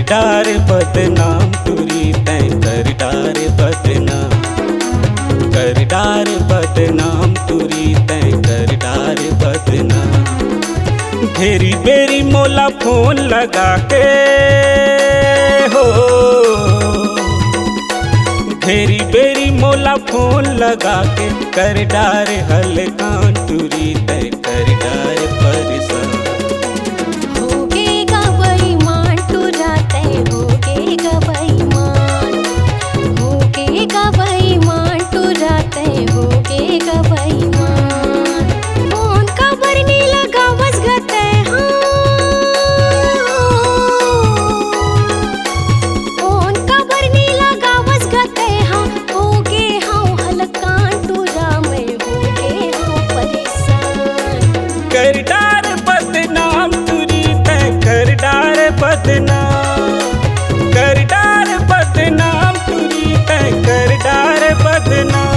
डार बदनाम तुरी तैं कर डार बदनाम, कर डार बदनाम तुरी तैं कर डार बदनाम। ढेरी बेरी मोला फोन लगा के हो, ढेरी बेरी मोला फोन लगा के कर डार हलकान तुरी तैं कर डार परेशान। होगेगा बेईमान तुरा तैं होगेगा बेईमान, होगेगा बेईमान तुरा तैं होगेगा बेईमान। फोन का बरनी लगा बस गते फोन का बरनी लगा बस गते होगे हाँ हलकान तुरा मैं होगे हाँ परेशान। कर डार बदनाम तुरी तैं कर डार बदनाम, कर डार बदनाम तुरी तैं कर डार बदनाम।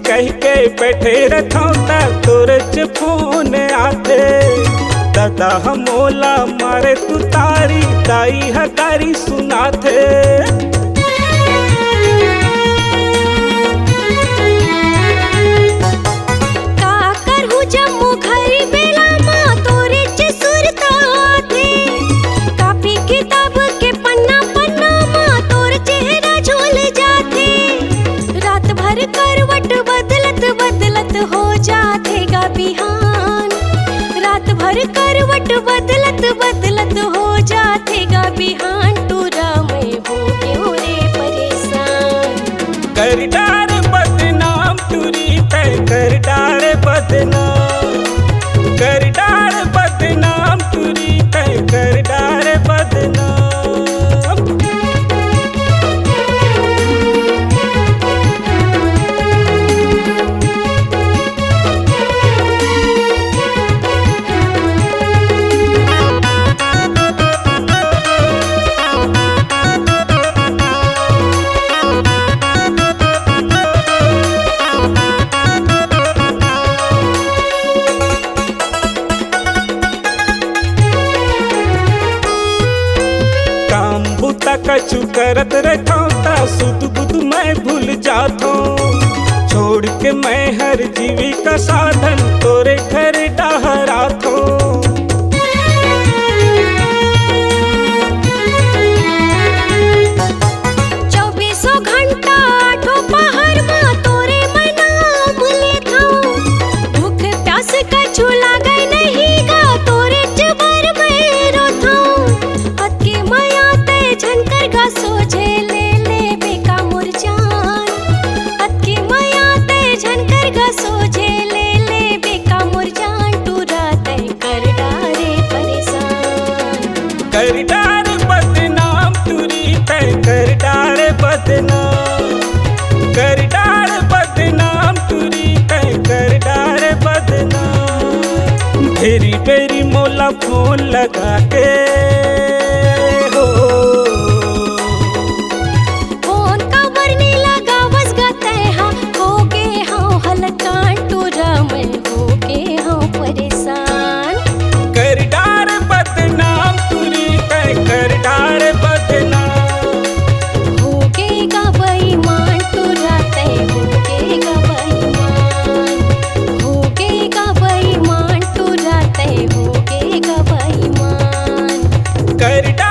कह के बैठे रखौता तोरच फोन आते, दादा हमोला मारे तू तारी दाई हकारी सुनाते। का करहु जम्मू घरी बेला माँ तोरे सुरता आते, कापी किताब के पन्ना पन्ना माँ तोर चेहरा झोल जाते। रात भर करवट बदलत बदलत हो जाते गा बिहान, रात भर करवट बदलत बदलत हो जाते गा बिहान। तुरा मैं हो क्यों रे परेशान। कर डार बदनाम तुरी तैं कर डार बदनाम, कर डार बदनाम तुरी तैं कर डार बदनाम। कछु करत रहता सुध बुध मैं भूल जातो, छोड़ के मैं हर जीवी का साधन तोरे घर डहरातो। चौबीसों घंटा आठों पहर माँ तोरे मैं नाम लेता, भूख प्यास कछु लागे नहीं गा तोरे जबर में रोता। अतके माया ते झनकर गा सोझे ले ले बेका मोर जान, अतके माया ते झनकर गा सोझे ले ले बेका मोर जान। तुरा तैं कर डारे परेशान। कर डार बदनाम तुरी तैं कर डार बदनाम, कर डार बदनाम तुरी तैं कर डार बदनाम। ढेरी बेरी मोला फोन लगा के हो, फोन का बरनी लगा बस गते होगे हाँ हलकान। तुरा मैं होगे हाँ परेशान। कर डार बदनाम तुरी तैं कर डार बदनाम। होगेगा बेईमान तुरा तैं होगेगा बेईमान, होगेगा बेईमान तुरा तैं होगेगा बेईमान। कर डार